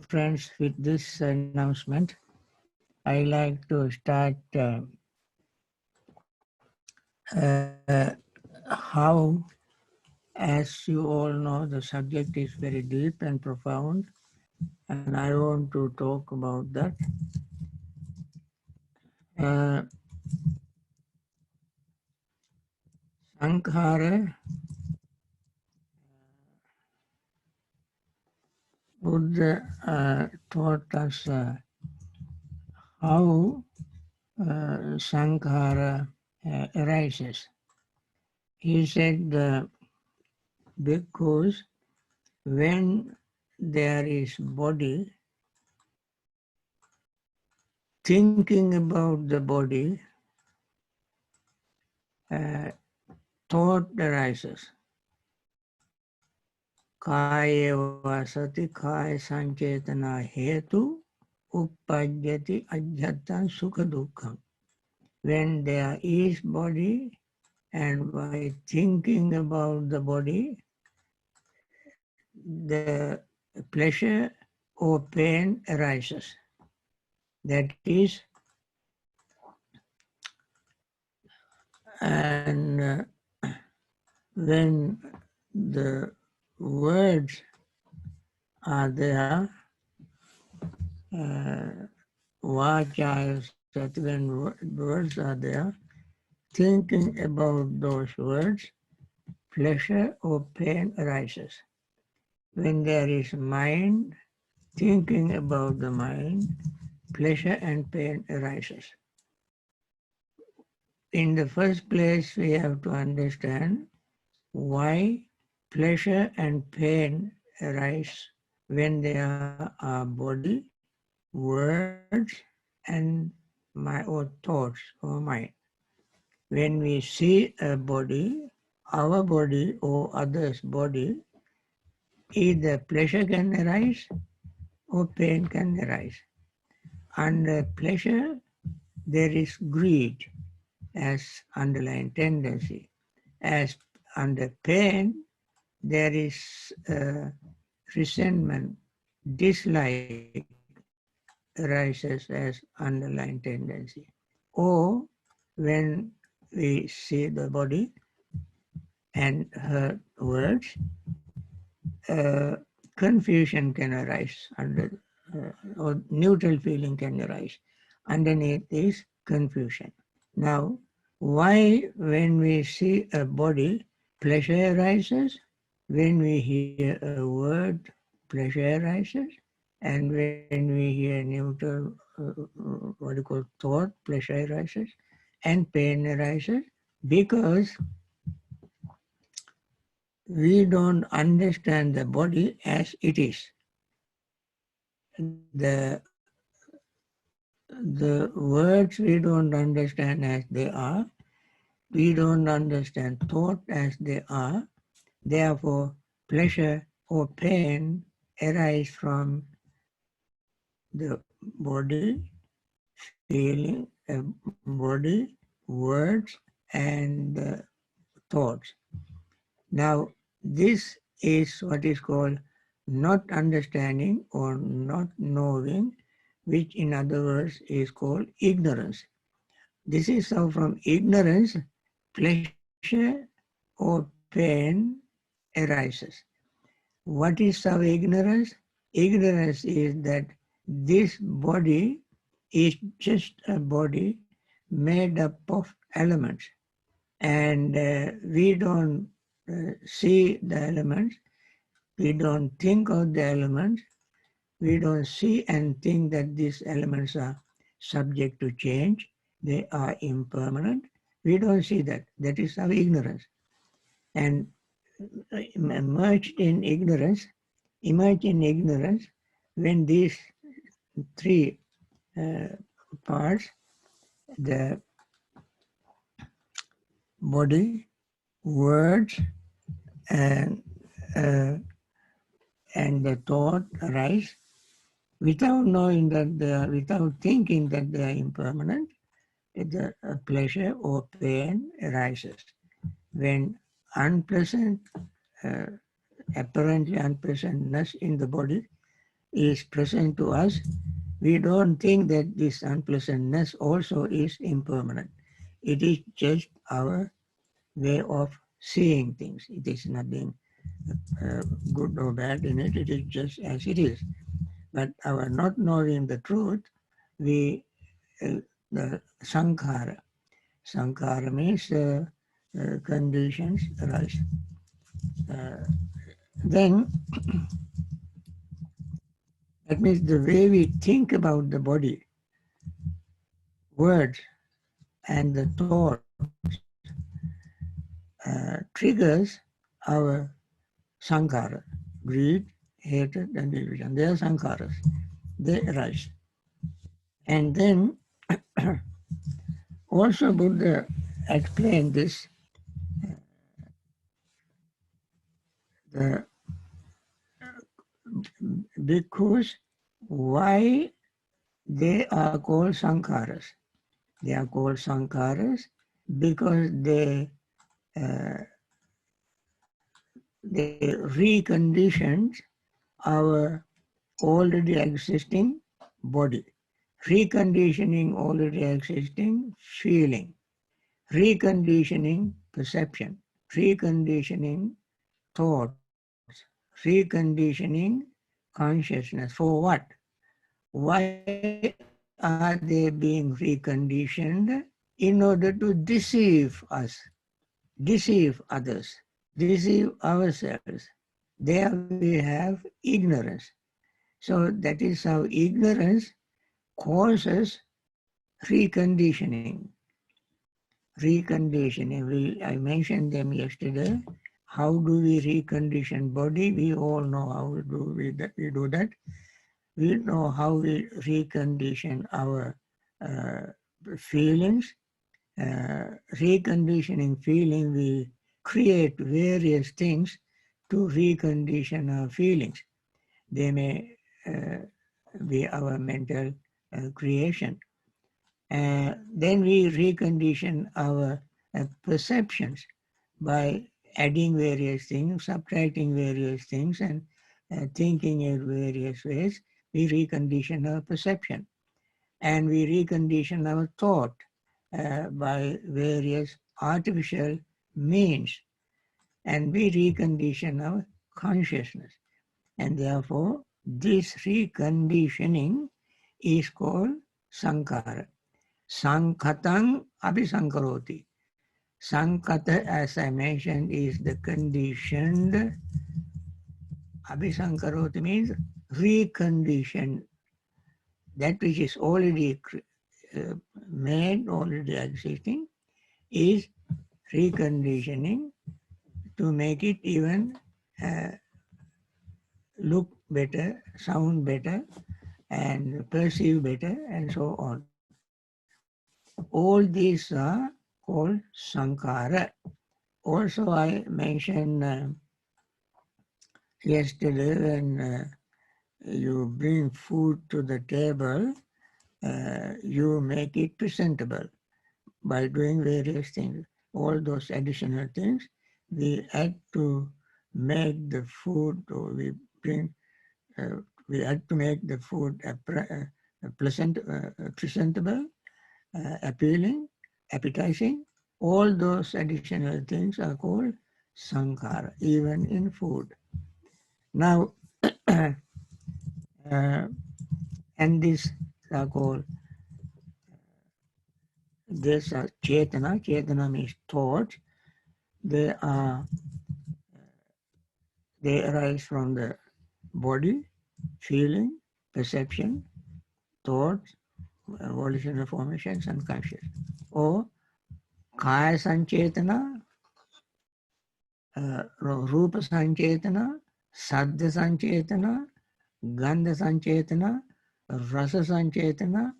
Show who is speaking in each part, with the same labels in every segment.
Speaker 1: friends, with this announcement, I like to start how, as you all know, the subject is very deep and profound, and I want to talk about that. Sankhara, Buddha taught us how sankhara arises. He said, because when there is body, thinking about the body, thought arises. Kaya vasati kaya sanchetana hetu uppajyati ajjatan sukha dukkham. When there is body, and by thinking about the body, the pleasure or pain arises. That is, and when the words are there, vacha, when words are there, thinking about those words, pleasure or pain arises. When there is mind, thinking about the mind, pleasure and pain arises. In the first place, we have to understand why pleasure and pain arise when there are body, words, and or thoughts or mind. When we see a body, our body or others' body, either pleasure can arise or pain can arise. Under pleasure, there is greed as underlying tendency. As under pain, there is resentment, dislike arises as underlying tendency. Or when we see the body and hear words, confusion can arise under, or neutral feeling can arise. Underneath is confusion. Now, why when we see a body, pleasure arises? When we hear a word, pleasure arises? And when we hear neutral, what you call thought, pleasure arises? And pain arises? Because we don't understand the body as it is. The words we don't understand as they are. We don't understand thought as they are. Therefore, pleasure or pain arise from the body, feeling, body, words, and thoughts. Now, this is what is called not understanding or not knowing, which in other words is called ignorance. This is how from ignorance, pleasure or pain arises. What is our ignorance? Ignorance is that this body is just a body made up of elements. And we don't see the elements, we don't think of the elements, we don't see and think that these elements are subject to change, they are impermanent. We don't see that. That is our ignorance. And emerge in ignorance, when these three parts, the body, words, and the thought arise, without knowing that they are, without thinking that they are impermanent, the pleasure or pain arises. When unpleasant, apparently unpleasantness in the body is present to us, we don't think that this unpleasantness also is impermanent. It is just our way of seeing things. It is nothing good or bad in it. It is just as it is. But our not knowing the truth, we the sankhara. Sankhara means conditions arise. Then that means the way we think about the body, words, and the thoughts triggers our sankhara, greed, hatred, and delusion. They are sankharas. They arise. And then also Buddha explained this, the bhikkhus, why they are called sankharas. They are called sankharas because they reconditioned our already existing body, reconditioning already existing feeling, reconditioning perception, reconditioning thoughts, reconditioning consciousness. For what? Why are they being reconditioned? In order to deceive us, deceive others, deceive ourselves. There we have ignorance. So that is how ignorance causes reconditioning. Reconditioning, I mentioned them yesterday. How do we recondition body? We all know how we do that. We know how we recondition our feelings. Reconditioning feeling, we create various things to recondition our feelings. They may be our mental creation. Then we recondition our perceptions by adding various things, subtracting various things, and thinking in various ways. We recondition our perception. And we recondition our thought by various artificial means. And we recondition our consciousness. And therefore, this reconditioning is called sankhara. Sankhatang abhisankaroti. Sankhata, as I mentioned, is the conditioned. Abhisankaroti means reconditioned. That which is already made, already existing, is reconditioning to make it even look better, sound better, and perceive better, and so on. All these are called sankhara. Also, I mentioned yesterday when you bring food to the table, you make it presentable by doing various things. All those additional things we add to make the food, or we add to make the food presentable, appealing, appetizing. All those additional things are called sankhara, even in food. Now, and these are called, these are chetana. Chetana means thought. They arise from the body, feeling, perception, thoughts, volitional formations, and consciousness. Or kaya sanchetana, rupa sanchetana, saddha sanchetana, gandha sanchetana, rasa sanchetana,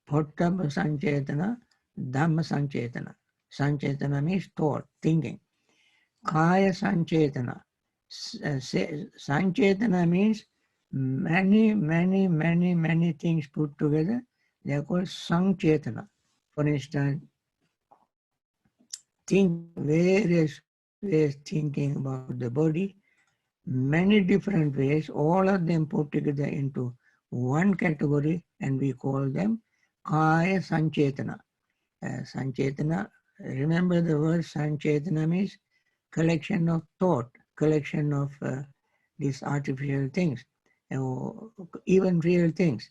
Speaker 1: bhottabha sanchetana, dhamma sanchetana. Sanchetana means thought, thinking. Kaya sanchetana. Sanchetana means many things put together. They are called sanchetana. For instance, think various ways thinking about the body, many different ways, all of them put together into one category, and we call them Kaya Sanchetana. Sanchetana, remember the word Sanchetana means collection of thought, collection of these artificial things, or even real things.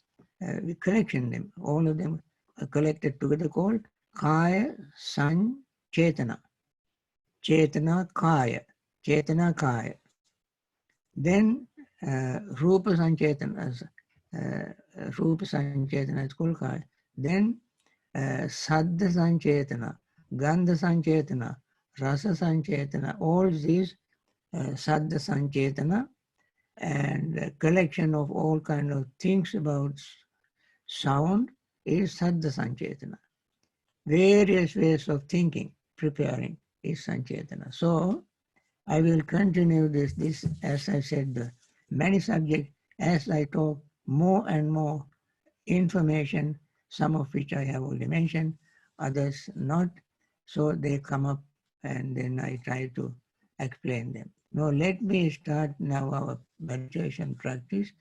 Speaker 1: We collection them, all of them are collected together called Kaya Sanchetana. Chetana Kaya. Chetana Kaya. Then Rupa Sanchetana, Rupa Sanchetana is called Kaya. Then Saddha Sanchetana, Gandha Sanchetana, Rasa Sanchetana, all these Saddha Sanchetana and collection of all kind of things about sound is Saddha Sanchetana. Various ways of thinking, preparing is Sanchetana. So I will continue this as I said, the many subjects as I talk more and more information, some of which I have already mentioned, others not. So they come up and then I try to explain them. Now let me start now our meditation practice.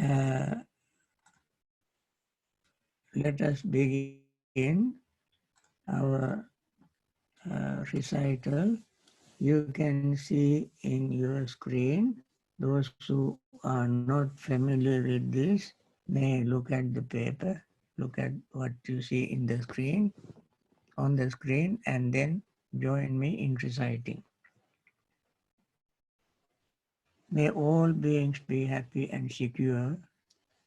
Speaker 1: uh, Let us begin our recital. You can see in your screen. Those who are not familiar with this may look at the paper, look at what you see in the screen, on the screen, and then join me in reciting. May all beings be happy and secure.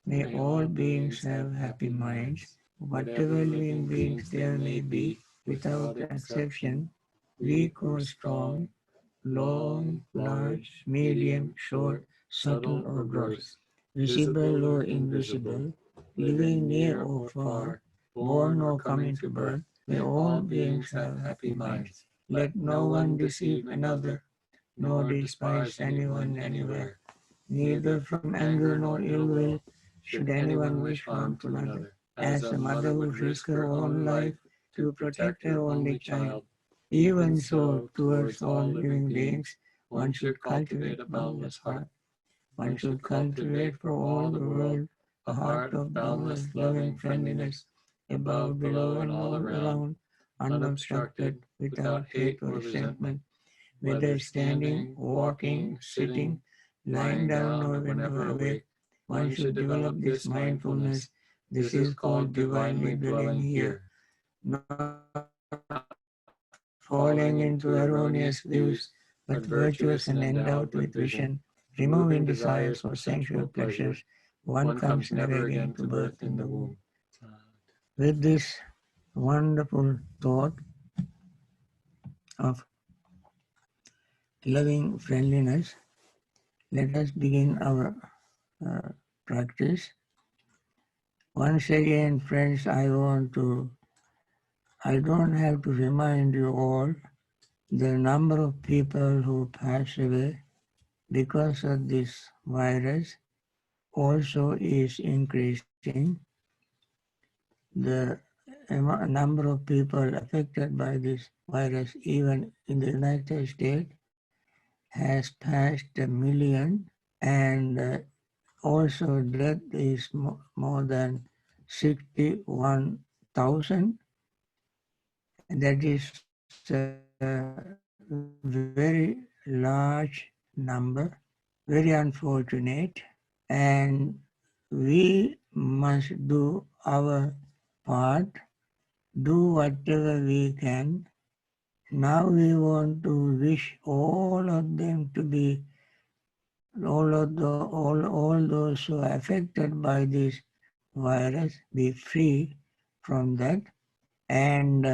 Speaker 1: May all beings have happy minds. Whatever living beings there may be, without exception, weak or strong, long, large, medium, short, subtle or gross, visible or invisible, living near or far, born or coming to birth, may all beings have happy minds. Let no one deceive another, nor despise anyone anywhere. Neither from anger nor ill will should anyone wish harm to another. As a mother would risk her own life to protect her only child, even so towards all living beings, one should cultivate a boundless heart. One should cultivate for all the world a heart of boundless loving friendliness, above, below, and all around, unobstructed, without hate or resentment, whether standing, walking, sitting, lying down, or whenever awake. One should develop this mindfulness. This is called divinely dwelling here, not falling into erroneous views, but virtuous and endowed with vision, removing desires for sensual pleasures. One comes never again to birth in the womb. With this wonderful thought of loving friendliness, let us begin our practice. Once again, friends, I don't have to remind you all the number of people who pass away because of this virus also is increasing. The number of people affected by this virus, even in the United States, has passed 1 million, and also death is more than 61,000. That is a very large number, very unfortunate, and we must do our part, do whatever we can. Now we want to wish all of them to be, all those who are affected by this virus be free from that. And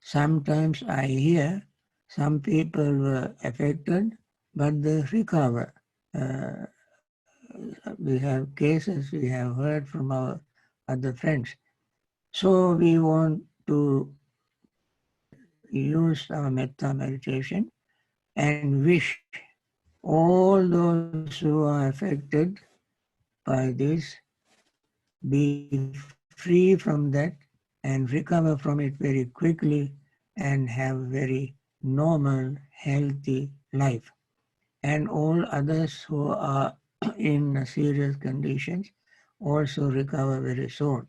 Speaker 1: sometimes I hear some people were affected, but they recover. Uh, we have cases we have heard from our other friends. So we want to use our metta meditation and wish all those who are affected by this be free from that and recover from it very quickly and have very normal, healthy life. And all others who are in serious conditions also recover very soon.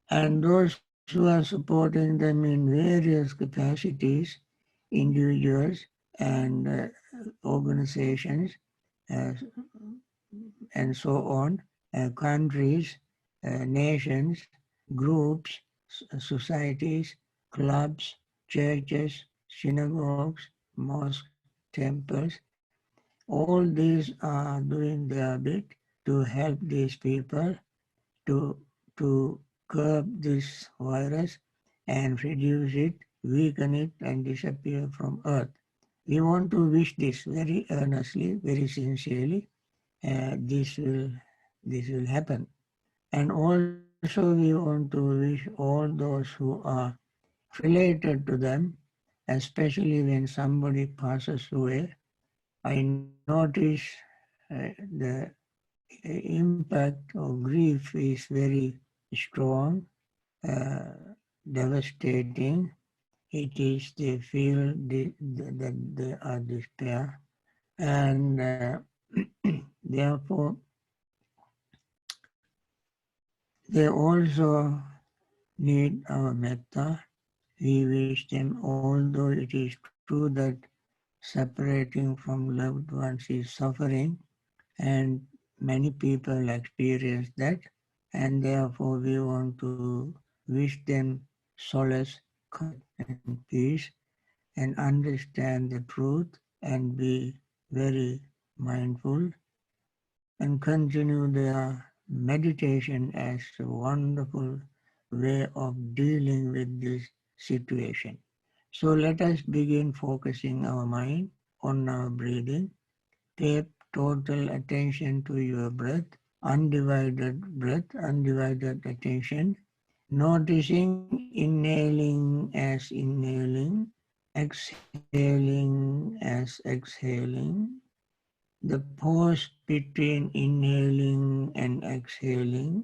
Speaker 1: And those who are supporting them in various capacities, individuals and organizations, uh, and so on, countries, nations, groups, societies, clubs, churches, synagogues, mosques, temples. All these are doing their bit to help these people to, to curb this virus and reduce it, weaken it and disappear from earth. We want to wish this very earnestly, very sincerely. This will happen. And also we want to wish all those who are related to them, especially when somebody passes away. I notice the impact of grief is very strong, uh, devastating. It is they feel that they are despair, and therefore they also need our metta. We wish them, although it is true that separating from loved ones is suffering, and many people experience that, and therefore we want to wish them solace, comfort, and peace, and understand the truth and be very mindful and continue their meditation as a wonderful way of dealing with this situation. So let us begin focusing our mind on our breathing. Pay total attention to your breath, undivided attention, noticing inhaling as inhaling, exhaling as exhaling, the pause between inhaling and exhaling,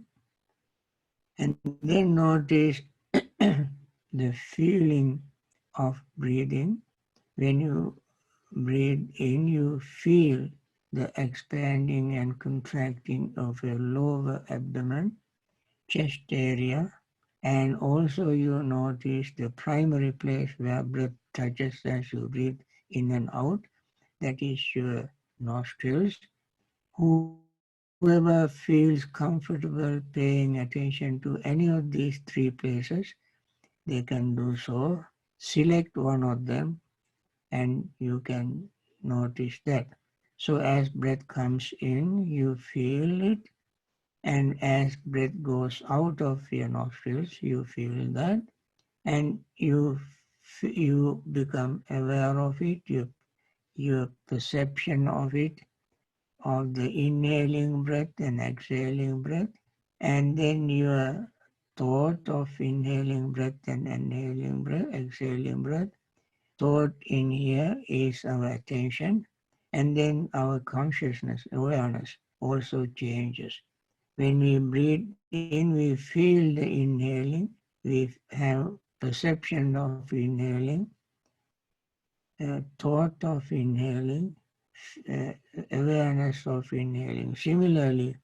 Speaker 1: and then notice the feeling of breathing. When you breathe in, you feel the expanding and contracting of your lower abdomen, chest area, and also you notice the primary place where breath touches as you breathe in and out, that is your nostrils. Whoever feels comfortable paying attention to any of these three places, they can do so. Select one of them and you can notice that. So as breath comes in, you feel it, and as breath goes out of your nostrils, you feel that, and you become aware of it, your perception of it, of the inhaling breath and exhaling breath, and then your thought of inhaling breath and inhaling breath, exhaling breath. Thought in here is our attention, and then our consciousness, awareness also changes. When we breathe in, we feel the inhaling, we have perception of inhaling, thought of inhaling, uh, awareness of inhaling. Similarly,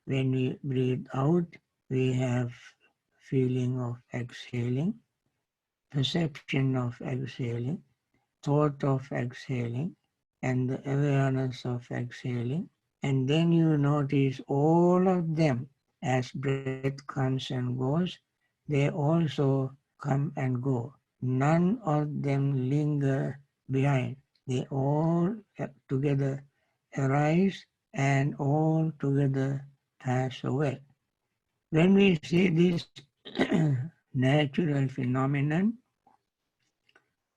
Speaker 1: when we breathe out, we have feeling of exhaling, perception of exhaling, thought of exhaling, and the awareness of exhaling. And then you notice all of them as breath comes and goes, they also come and go. None of them linger behind. They all together arise and all together pass away. When we see this natural phenomenon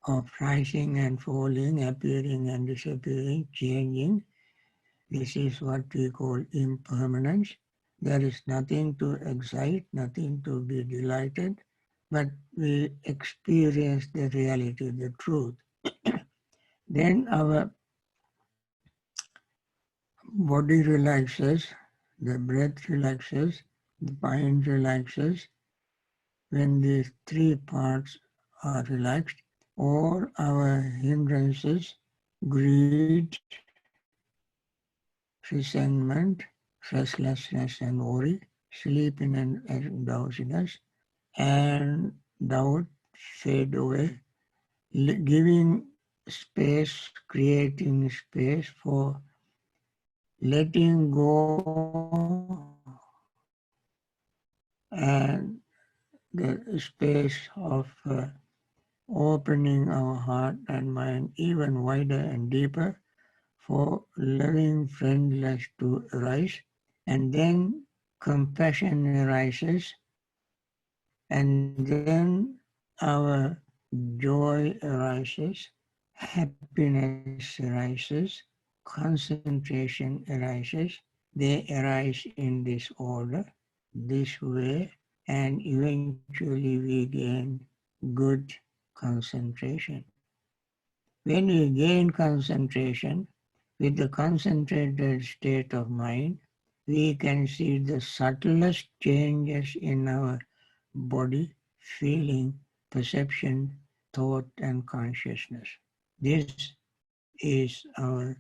Speaker 1: of rising and falling, appearing and disappearing, changing, this is what we call impermanence. There is nothing to excite, nothing to be delighted, but we experience the reality, the truth. Then our body relaxes, the breath relaxes, the mind relaxes. When these three parts are relaxed, all our hindrances, greed, resentment, restlessness and worry, sleepiness and drowsiness, and doubt fade away, giving space, creating space for letting go and the space of opening our heart and mind even wider and deeper for loving friendliness to arise, and then compassion arises, and then our joy arises, happiness arises, concentration arises. They arise in this order, this way, and eventually we gain good concentration. When we gain concentration, with the concentrated state of mind, we can see the subtlest changes in our body, feeling, perception, thought, and consciousness. This is our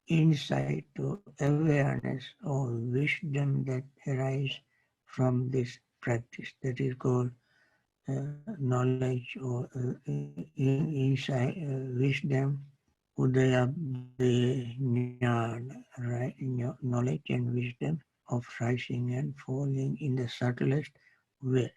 Speaker 1: insight to awareness or wisdom that arises from this practice. That is called knowledge or insight, wisdom, udaya right? Knowledge and wisdom of rising and falling in the subtlest way.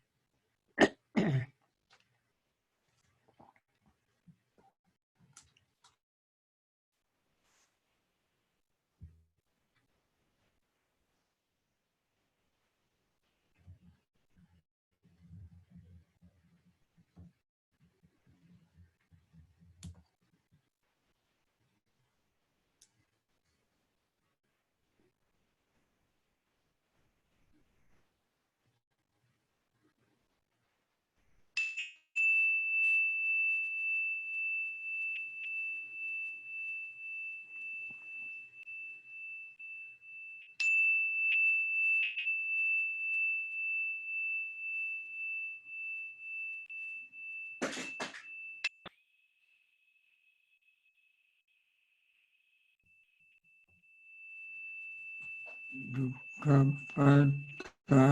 Speaker 1: Dukkha patta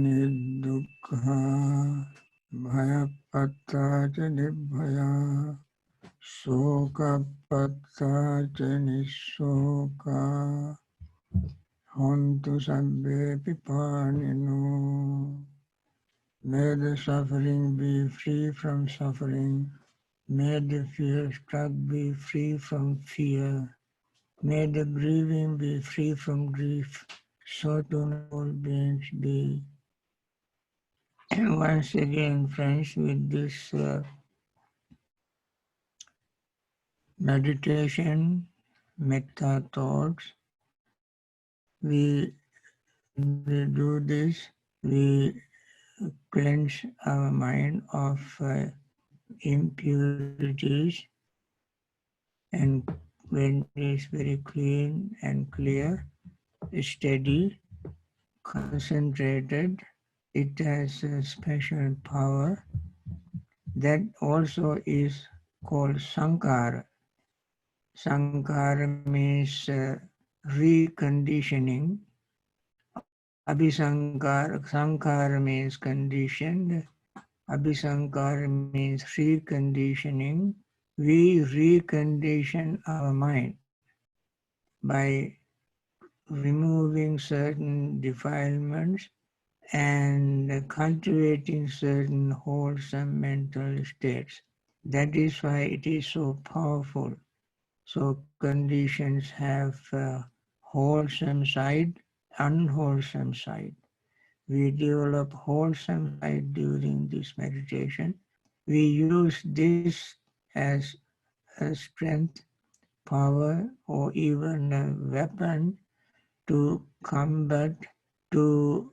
Speaker 1: nidukkha bhaya patta nibhaya soka patta nisoka hontu sabbe pipanino. May the suffering be free from suffering. May the fear struck be free from fear. May the grieving be free from grief. So do all beings be. Once again, friends, with this meditation, metta thoughts, we do this, we cleanse our mind of impurities, and when it is very clean and clear, steady, concentrated, it has a special power that also is called sankhara. Sankhara means reconditioning. Sankhara means conditioned. Abhisankara means reconditioning. We recondition our mind by removing certain defilements and cultivating certain wholesome mental states. That is why it is so powerful. So conditions have a wholesome side, unwholesome side. We develop wholesome side during this meditation. We use this as a strength, power, or even a weapon to combat, to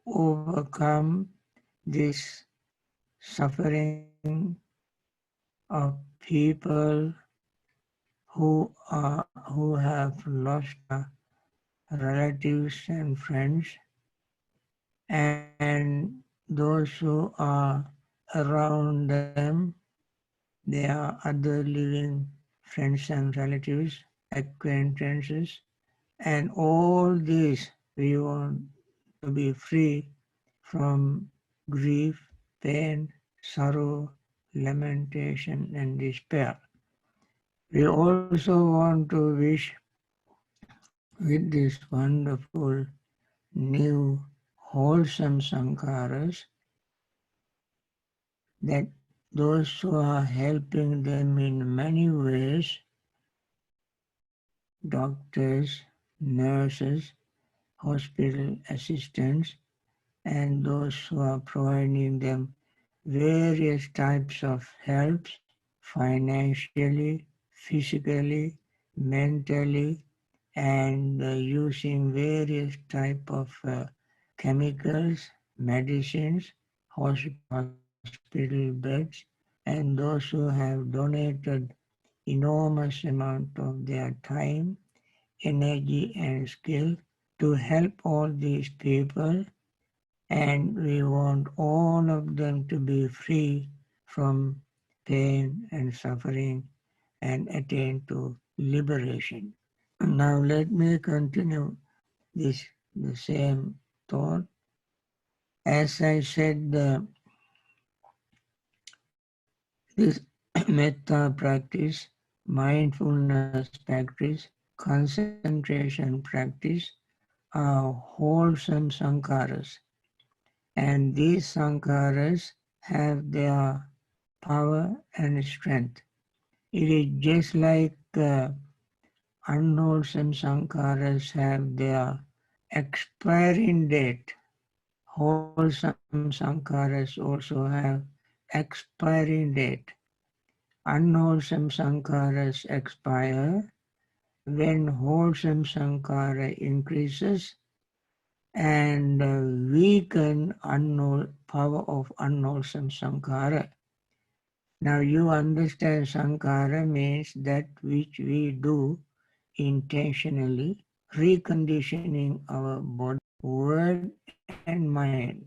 Speaker 1: overcome this suffering of people who have lost relatives and friends, and those who are around them there are other living friends and relatives, acquaintances, and all these we want to be free from grief, pain, sorrow, lamentation, and despair. We also want to wish with these wonderful new wholesome sankharas that those who are helping them in many ways, doctors, nurses, hospital assistants, and those who are providing them various types of help financially, physically, mentally, and using various type of chemicals, medicines, hospital beds, and those who have donated enormous amount of their time, energy, and skill to help all these people, and we want all of them to be free from pain and suffering and attain to liberation. Now let me continue the same thought. As I said, this metta practice, mindfulness practice, concentration practice are wholesome sankharas. And these sankharas have their power and strength. It is just like unwholesome sankharas have their expiring date. Wholesome sankharas also have expiring date. Unwholesome sankharas expire when wholesome sankhara increases and weaken power of unwholesome sankhara. Now you understand sankhara means that which we do intentionally, reconditioning our body, word and mind.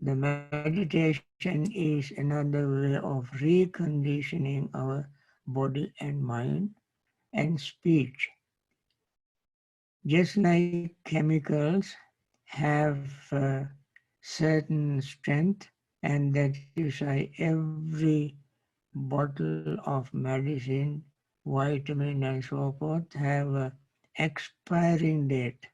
Speaker 1: The meditation is another way of reconditioning our body and mind and speech. Just like chemicals have certain strength, and that is why every bottle of medicine, vitamin and so forth have a expiring date.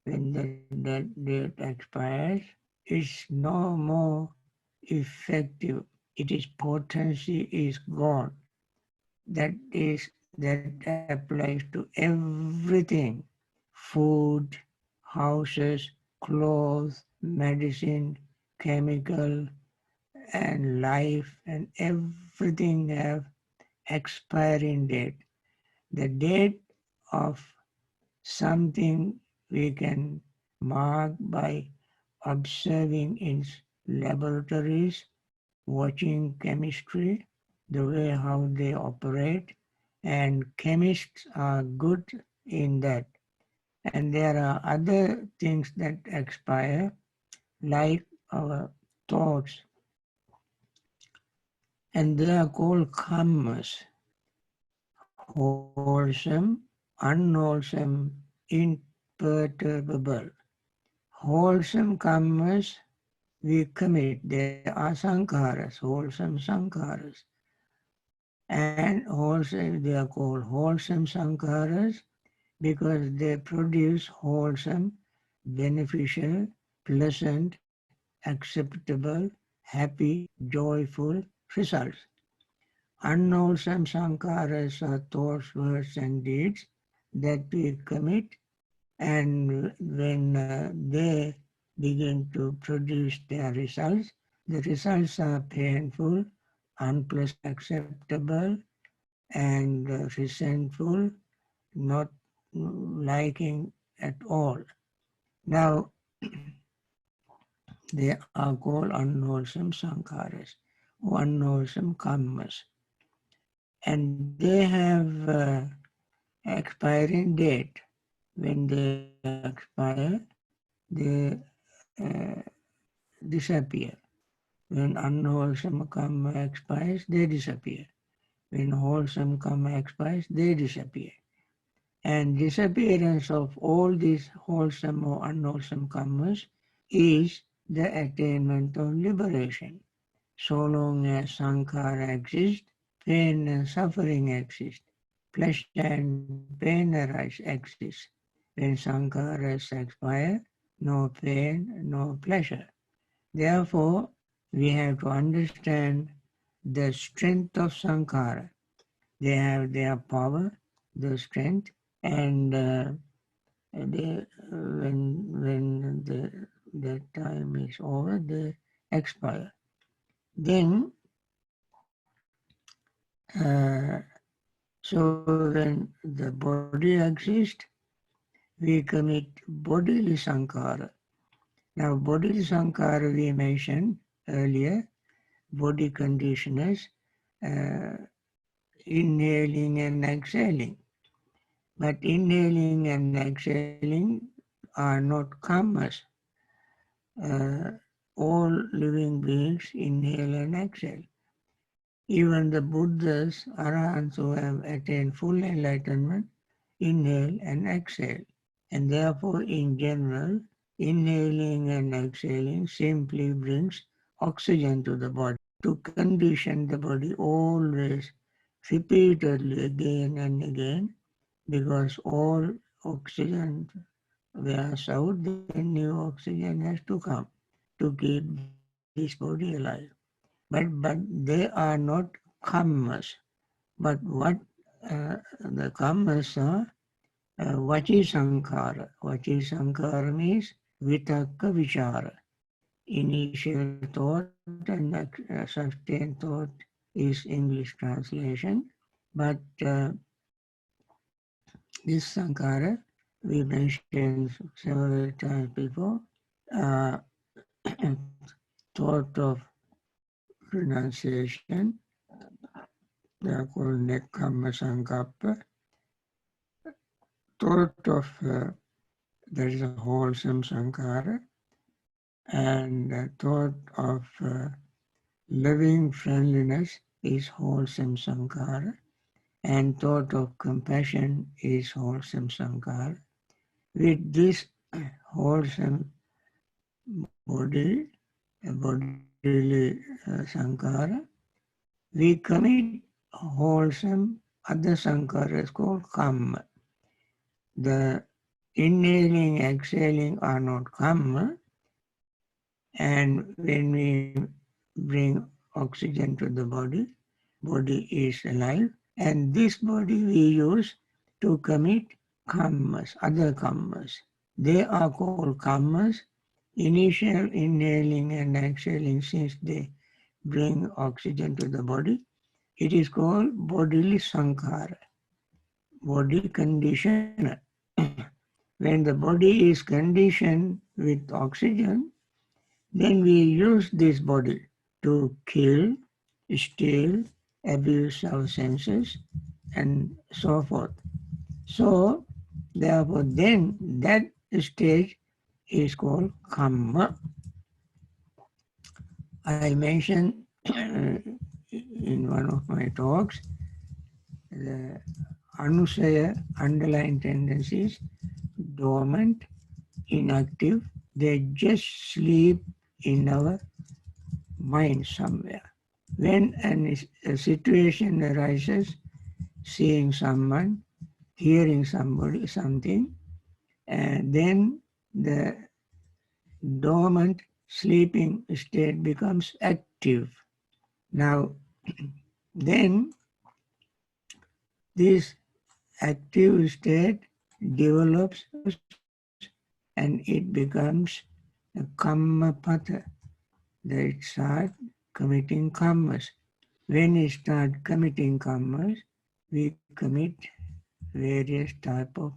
Speaker 1: When that date expires, it's no more effective. Its potency is gone. That applies to everything: food, houses, clothes, medicine, chemical, and life, and everything have expiring date. The date of something we can mark by observing in laboratories, watching chemistry, the way how they operate, and chemists are good in that. And there are other things that expire, like our thoughts, and they are called karmas: wholesome, unwholesome, imperturbable. Wholesome karmas we commit, they are sankharas, wholesome sankharas. And also they are called wholesome sankharas because they produce wholesome, beneficial, pleasant, acceptable, happy, joyful results. Unwholesome sankharas are thoughts, words, and deeds that we commit, and when they begin to produce their results, the results are painful, unpleasant, acceptable, and resentful, not liking at all. Now, they are called unwholesome sankharas, unwholesome karmas, and they have expiring date. When they expire, they disappear. When unwholesome karma expires, they disappear. When wholesome karma expires, they disappear. And disappearance of all these wholesome or unwholesome karmas is the attainment of liberation. So long as sankhara exists, pain and suffering exist. Pleasure and pain exist. When sankharas expire, no pain, no pleasure. Therefore, we have to understand the strength of sankhara. They have their power, the strength, and when the time is over, they expire. Then, uh, so when the body exists, we commit bodily sankhara. Now, bodily sankhara we mentioned earlier, body conditioners, uh, inhaling and exhaling. But inhaling and exhaling are not karmas. Uh, all living beings inhale and exhale. Even the Buddhas, Arahants who have attained full enlightenment, inhale and exhale. And therefore, in general, inhaling and exhaling simply brings oxygen to the body to condition the body always, repeatedly, again and again, because all oxygen wears out, then new oxygen has to come to keep this body alive. But they are not karmas. But what the karmas are, vachi sankhara. Vachi sankhara means vitakka vichara. Initial thought and sustained thought is English translation. But this sankhara we mentioned several times before. Uh, thought of renunciation, they are called nekkhamma sankappa. Thought of there is a wholesome sankhara, and thought of loving friendliness is wholesome sankhara, and thought of compassion is wholesome sankhara. With this wholesome bodily sankhara, we commit wholesome other sankharas called kamma. The inhaling, exhaling are not kamma, and when we bring oxygen to the body is alive, and this body we use to commit kammas, other kammas. They are called kammas. Initial inhaling and exhaling, since they bring oxygen to the body, it is called bodily sankhara, body conditioner. When the body is conditioned with oxygen, then we use this body to kill, steal, abuse our senses, and so forth. So, therefore, then that stage is called karma. I mentioned in one of my talks the anusaya, underlying tendencies, dormant, inactive, they just sleep in our mind somewhere. When a situation arises, seeing someone, hearing somebody, something, and then the dormant sleeping state becomes active. Now, then this active state develops and it becomes a kamma pata. They start committing kammas. When we start committing kammas, we commit various type of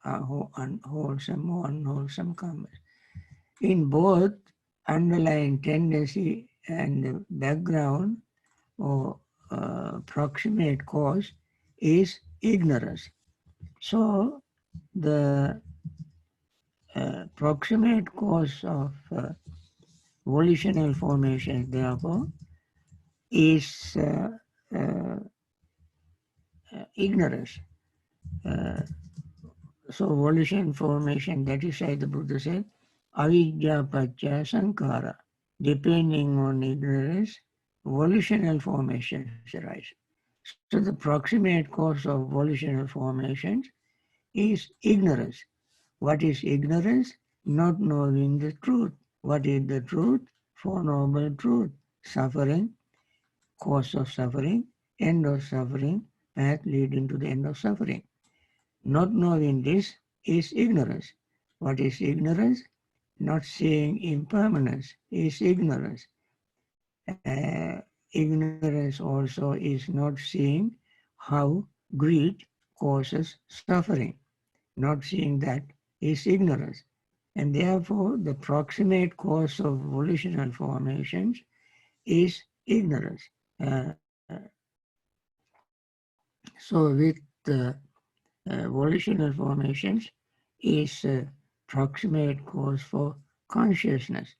Speaker 1: wholesome or unwholesome karmas. In both, underlying tendency and the background or proximate cause is ignorance. So the proximate cause of Volitional formation, therefore, is uh, ignorance. Uh, so volition formation, that is why the Buddha said, avidya pacha sankhara. Depending on ignorance, volitional formations arise. So the proximate cause of volitional formations is ignorance. What is ignorance? Not knowing the truth. What is the truth? Four Noble Truth. Suffering, cause of suffering, end of suffering, path leading to the end of suffering. Not knowing this is ignorance. What is ignorance? Not seeing impermanence is ignorance. Ignorance also is not seeing how greed causes suffering. Not seeing that is ignorance. And therefore, the proximate cause of volitional formations is ignorance. Uh, so with the volitional formations is proximate cause for consciousness.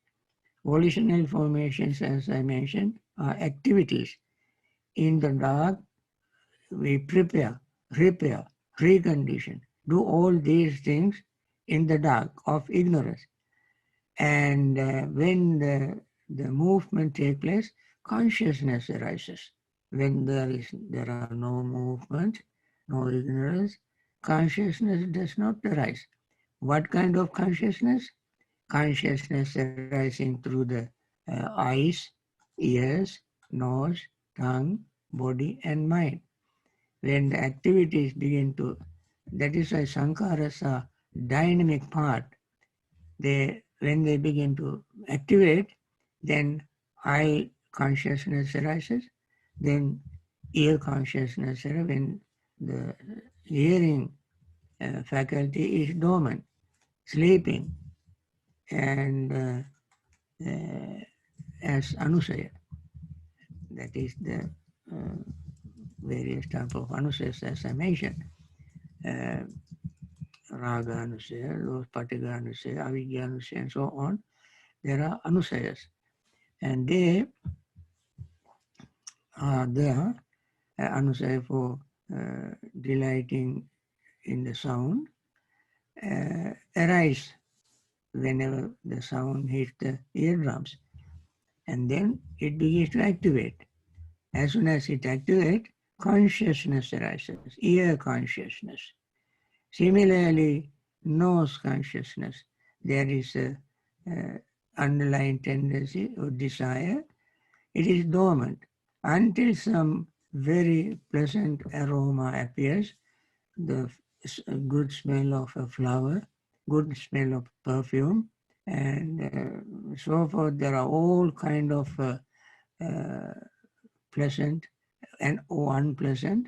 Speaker 1: Volitional formations, as I mentioned, are activities. In the dark, we prepare, repair, recondition, do all these things in the dark of ignorance. And when the movement takes place, consciousness arises. When there are no movement, no ignorance, consciousness does not arise. What kind of consciousness? Consciousness arising through the eyes, ears, nose, tongue, body, and mind. When the activities begin to, that is why sankharas are dynamic part. When they begin to activate, then eye consciousness arises, then ear consciousness arises, when the hearing faculty is dormant, sleeping, and as anusaya. That is the various type of anusayas as I mentioned. Raga anusaya, patiga anusaya, avidya anusaya, and so on. There are anusayas. And they are there, anusaya for delighting in the sound, arise whenever the sound hits the eardrums. And then it begins to activate. As soon as it activates, consciousness arises, ear consciousness. Similarly, nose consciousness. There is a underlying tendency or desire. It is dormant until some very pleasant aroma appears, the good smell of a flower, good smell of perfume, and so forth. There are all kind of pleasant and unpleasant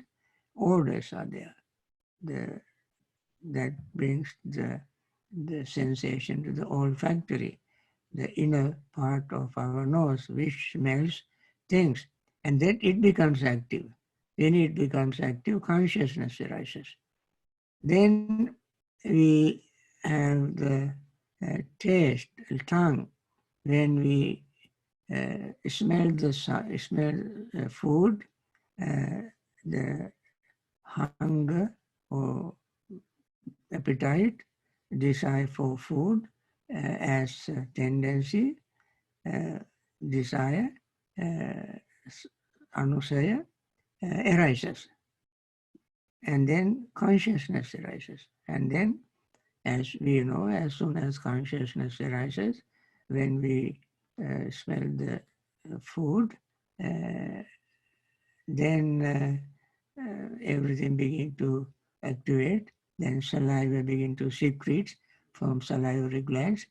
Speaker 1: odors are there. That brings the sensation to the olfactory, the inner part of our nose, which smells things, and then it becomes active. When it becomes active, consciousness arises. Then we have the taste, tongue. When we smell food, the hunger or appetite, desire for food as a tendency, desire, anusaya arises. And then consciousness arises. And then, as we know, as soon as consciousness arises, when we smell the food, then everything begins to activate. Then saliva begin to secrete from salivary glands.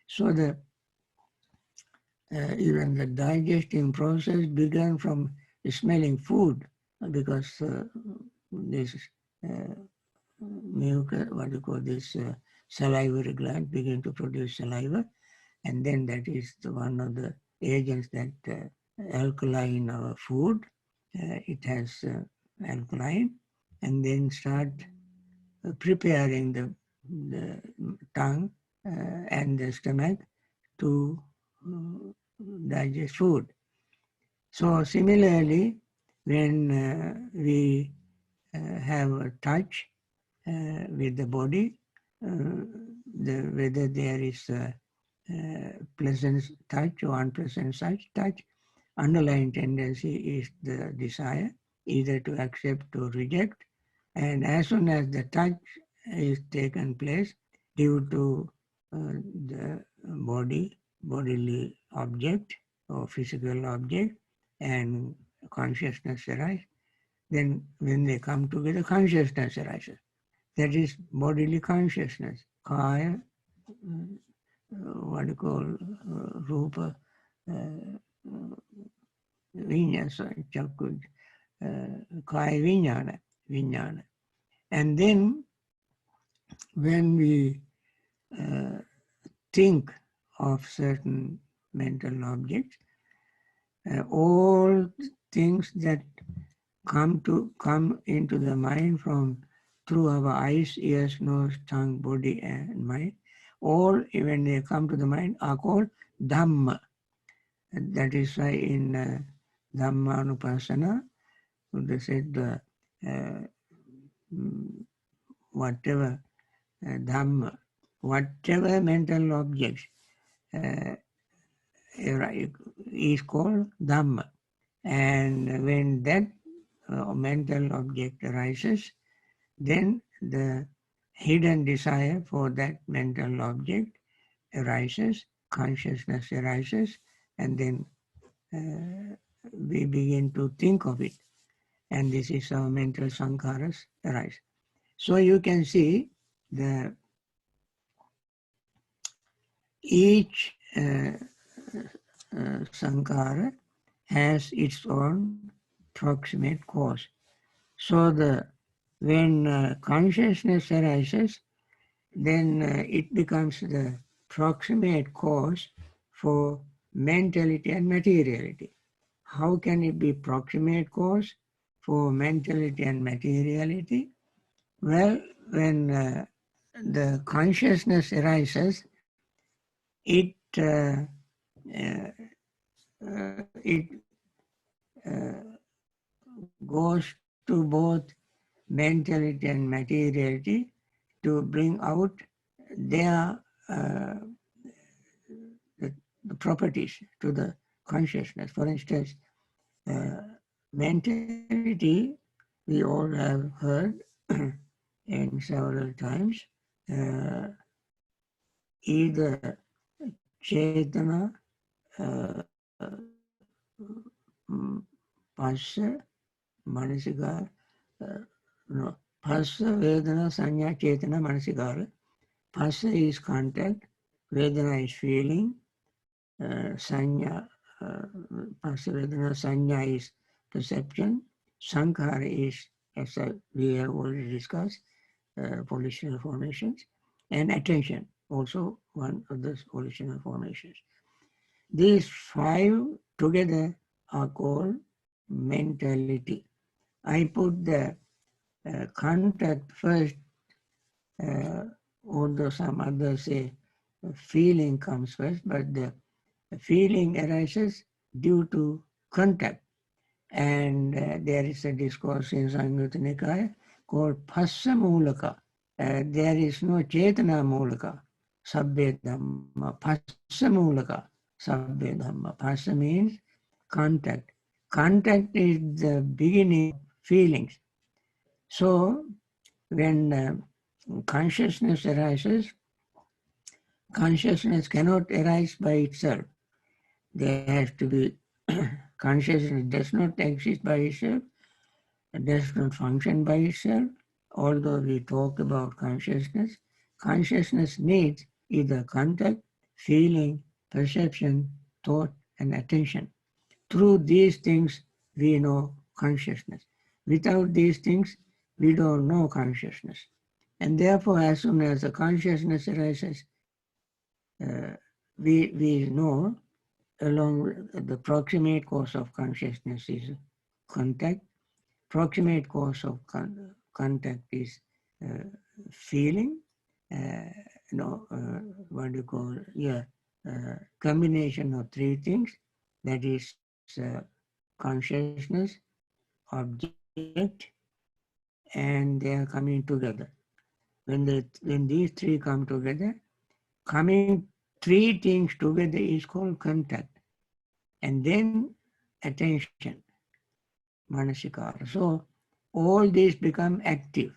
Speaker 1: So even the digesting process began from smelling food, because this mucus, what you call this salivary gland begin to produce saliva, and then that is one of the agents that alkaline our food. It has alkaline, and then start preparing the tongue and the stomach to digest food. So similarly, when we have a touch with the body, whether there is a pleasant touch or unpleasant touch, underlying tendency is the desire either to accept or reject. And as soon as the touch is taken place due to the bodily object or physical object, and consciousness arises, then when they come together, consciousness arises. That is bodily consciousness. Kaya, what you call rupa, vinyasa, chakku, kaya vijnana. And then when we think of certain mental objects, all things that come into the mind from through our eyes, ears, nose, tongue, body, and mind, all when they come to the mind are called Dhamma. And that is why in Dhamma Anupasana, they said whatever Dhamma, whatever mental objects is called Dhamma. And when that mental object arises, then the hidden desire for that mental object arises, consciousness arises, and then we begin to think of it. And this is how mental sankharas arise. So you can see that each sankhara has its own proximate cause. So when consciousness arises, then it becomes the proximate cause for mentality and materiality. How can it be proximate cause for mentality and materiality? Well, when the consciousness arises, it goes to both mentality and materiality to bring out their the properties to the consciousness. For instance, mentality, we all have heard in several times, either chetana, pasha, manasikara, no, pasha, vedana, sanya, chetana, manasikara. Pasha is contact, vedana is feeling, sanya, pasha, vedana, sanya is perception, sankhara is, as we have already discussed, volitional formations, and attention, also one of those volitional formations. These five together are called mentality. I put the contact first, although some others say feeling comes first, but the feeling arises due to contact. And there is a discourse in Samyutta Nikaya called Phassa Mulaka. There is no Chetana Mulaka, Sabbe Dhamma. Phassa Mulaka, Sabbe Dhamma. Phassa means contact. Contact is the beginning of feelings. So when consciousness arises, consciousness cannot arise by itself. There has to be consciousness does not exist by itself, it does not function by itself. Although we talk about consciousness, consciousness needs either contact, feeling, perception, thought, and attention. Through these things, we know consciousness. Without these things, we don't know consciousness. And therefore, as soon as the consciousness arises, we know along with the proximate cause of consciousness is contact. Proximate cause of contact is feeling, what do you call, combination of three things, that is consciousness, object, and they are coming together. When these three come together, coming three things together is called contact, and then attention, manasikara. So all these become active.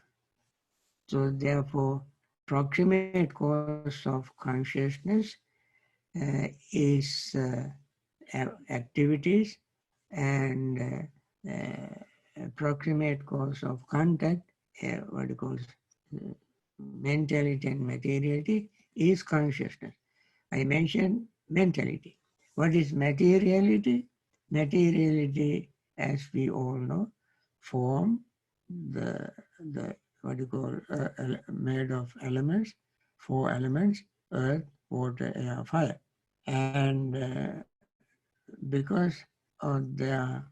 Speaker 1: So therefore, proximate cause of consciousness is activities, and proximate cause of contact, what you call mentality and materiality, is consciousness. I mentioned mentality. What is materiality? Materiality, as we all know, form, the what you call made of elements, four elements: earth, water, air, fire. And because of their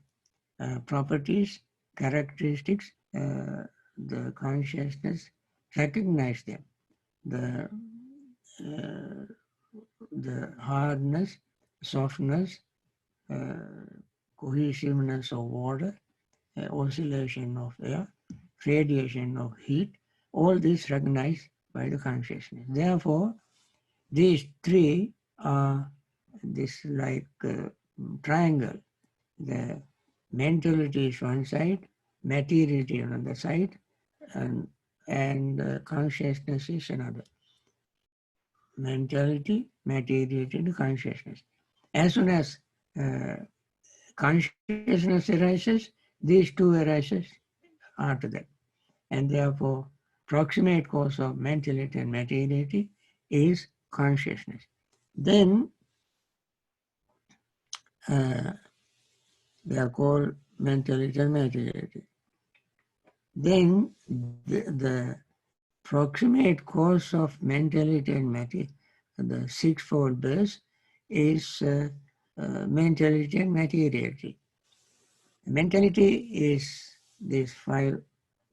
Speaker 1: properties, characteristics, the consciousness recognize them. The hardness, softness, cohesiveness of water, oscillation of air, radiation of heat, all this recognized by the consciousness. Therefore, these three are this like triangle. The mentality is one side, materiality on the side, and consciousness is another. Mentality, materiality, and consciousness. As soon as consciousness arises, these two arises after that. And therefore, proximate cause of mentality and materiality is consciousness. Then they are called mentality and materiality. Then the proximate cause of mentality and materiality, the sixfold base, is mentality and materiality. Mentality is these five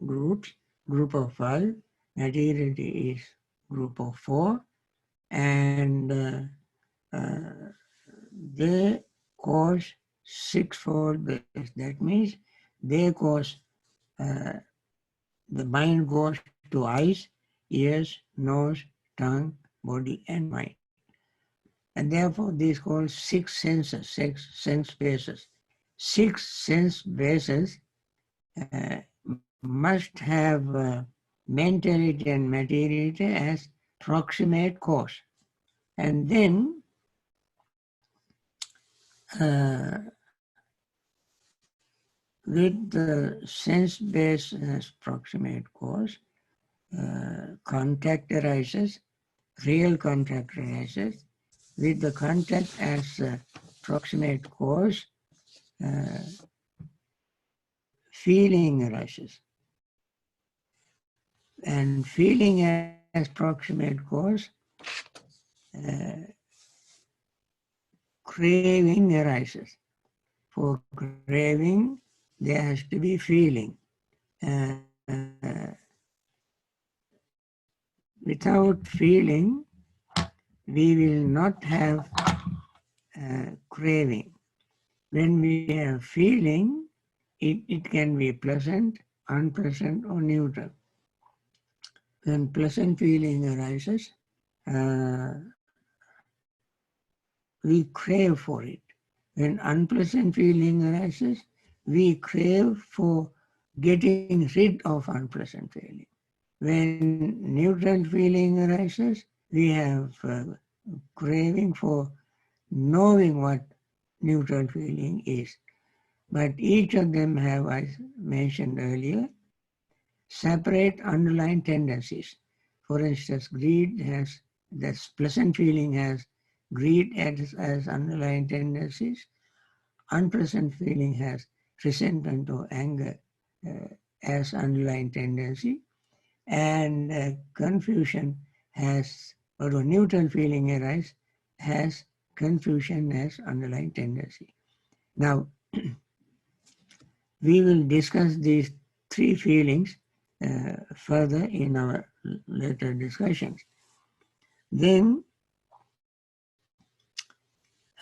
Speaker 1: groups, group of five. Materiality is group of four, and they cause sixfold base. That means they cause the mind goes to eyes, ears, nose, tongue, body, and mind. And therefore, these called six senses, six sense bases. Six sense bases must have mentality and materiality as proximate cause. And then with the sense base as proximate cause, contact arises, real contact arises. With the contact as proximate cause, feeling arises. And feeling as proximate cause, craving arises. For craving, there has to be feeling. Without feeling, we will not have craving. When we have feeling, it can be pleasant, unpleasant, or neutral. When pleasant feeling arises, we crave for it. When unpleasant feeling arises, we crave for getting rid of unpleasant feeling. When neutral feeling arises, we have craving for knowing what neutral feeling is. But each of them have, as mentioned earlier, separate underlying tendencies. For instance, greed has, this pleasant feeling has greed as underlying tendencies. Unpleasant feeling has resentment or anger as underlying tendency. And confusion has, or a neutral feeling arises, has confusion as underlying tendency. Now, we will discuss these three feelings further in our later discussions. Then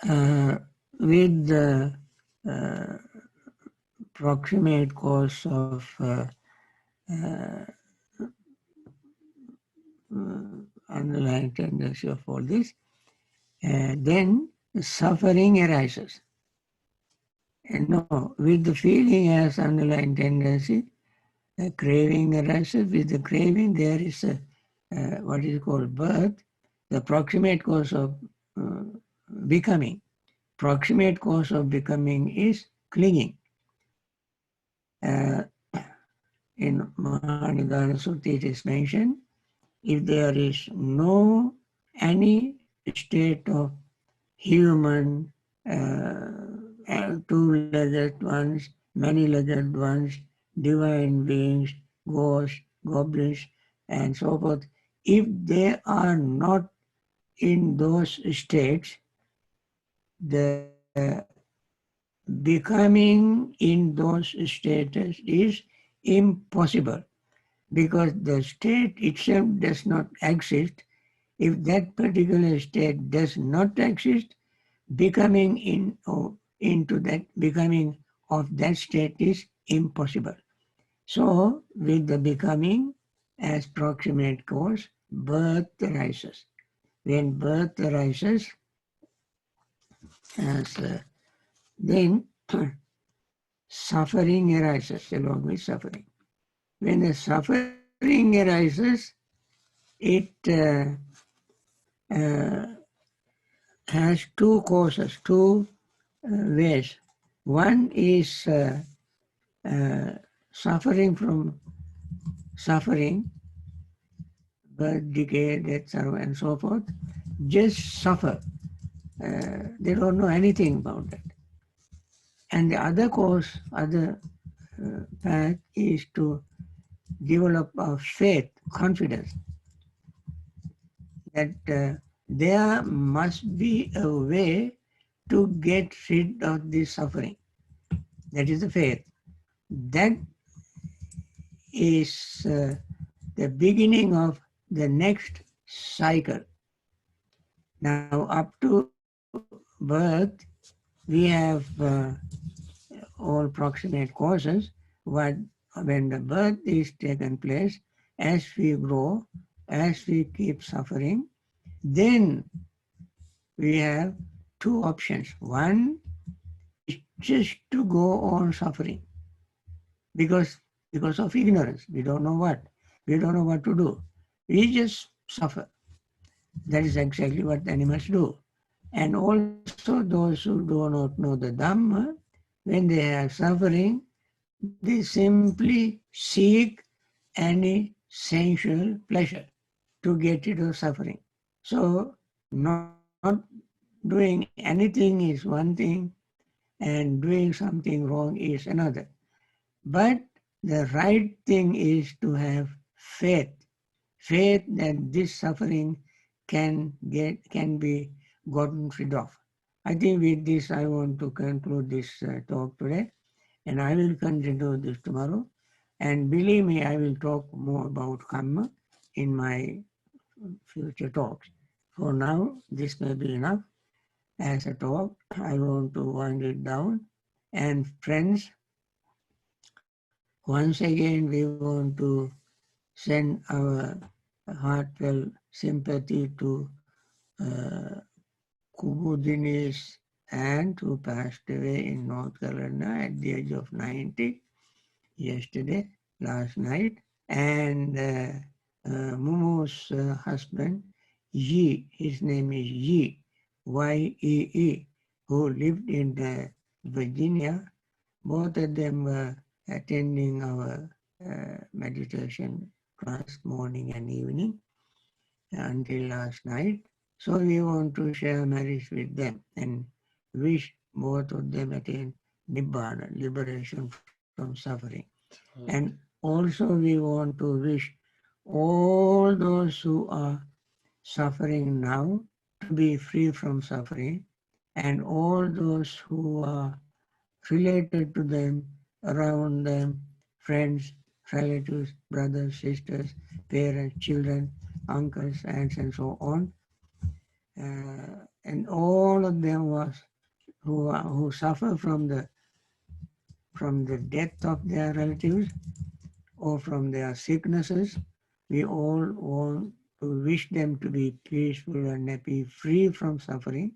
Speaker 1: with the proximate cause of underlying tendency of all this, then suffering arises. And no, with the feeling as underlying tendency, a craving arises. With the craving, there is a what is called birth, the proximate cause of becoming. Proximate cause of becoming is clinging. In Mahanidana Sutta it is mentioned, if there is no any state of human, two-legged ones, many-legged ones, divine beings, ghosts, goblins, and so forth, if they are not in those states, the becoming in those states is impossible, because the state itself does not exist. If that particular state does not exist, becoming into that becoming of that state is impossible. So, with the becoming as proximate cause, birth arises. When birth arises, as then suffering arises along with suffering. When the suffering arises, it uh, has two causes, two ways. One is suffering from suffering, birth, decay, death, and so forth, just suffer. They don't know anything about that. And the other cause, other path is to develop a faith, confidence that there must be a way to get rid of this suffering. That is the faith. That is the beginning of the next cycle. Now, up to birth, we have all proximate causes, but when the birth is taken place, as we grow, as we keep suffering, then we have two options. One is just to go on suffering because of ignorance. We don't know what. We don't know what to do. We just suffer. That is exactly what animals do. And also those who do not know the Dhamma, when they are suffering, they simply seek any sensual pleasure to get rid of suffering. So not doing anything is one thing and doing something wrong is another. But the right thing is to have faith. Faith that this suffering can be gotten rid of. I think with this I want to conclude this talk today, and I will continue this tomorrow. And believe me, I will talk more about karma in my future talks. For now, this may be enough as a talk. I want to wind it down. And friends, once again, we want to send our heartfelt sympathy to Kubudinis and who passed away in North Carolina at the age of 90 yesterday, last night, and Mumu's husband, Yi, his name is Yi, Y-E-E, who lived in Virginia. Both of them were attending our meditation class morning and evening until last night. So we want to share merit with them and wish both of them attain Nibbana, liberation from suffering. And also we want to wish all those who are suffering now to be free from suffering, and all those who are related to them, around them, friends, relatives, brothers, sisters, parents, children, uncles, aunts, and so on, and all of them who suffer from the death of their relatives or from their sicknesses. We all want to wish them to be peaceful and happy, free from suffering.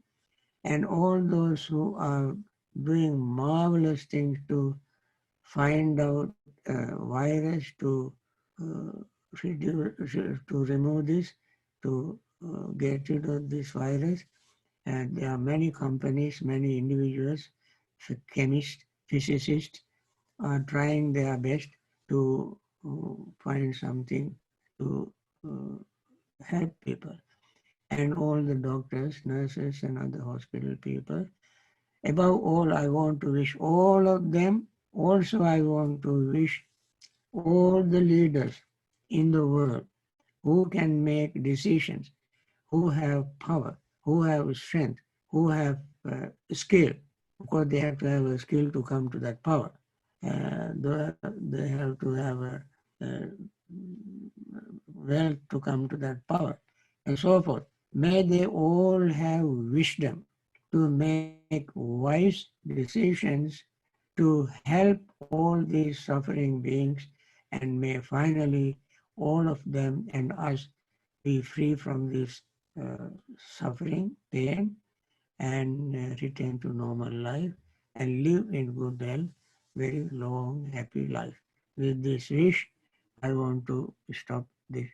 Speaker 1: And all those who are doing marvelous things to find out virus, to uh, to remove this, to get rid of this virus. And there are many companies, many individuals, chemists, physicists are trying their best to find something to uh, help people. And all the doctors, nurses, and other hospital people. Above all, I want to wish all of them. Also, I want to wish all the leaders in the world who can make decisions, who have power, who have strength, who have skill. Of course, they have to have a skill to come to that power. They have to have a wealth to come to that power, and so forth. May they all have wisdom to make wise decisions to help all these suffering beings, and may finally all of them and us be free from this suffering, pain, and return to normal life and live in good health, very long, happy life. With this wish, I want to stop this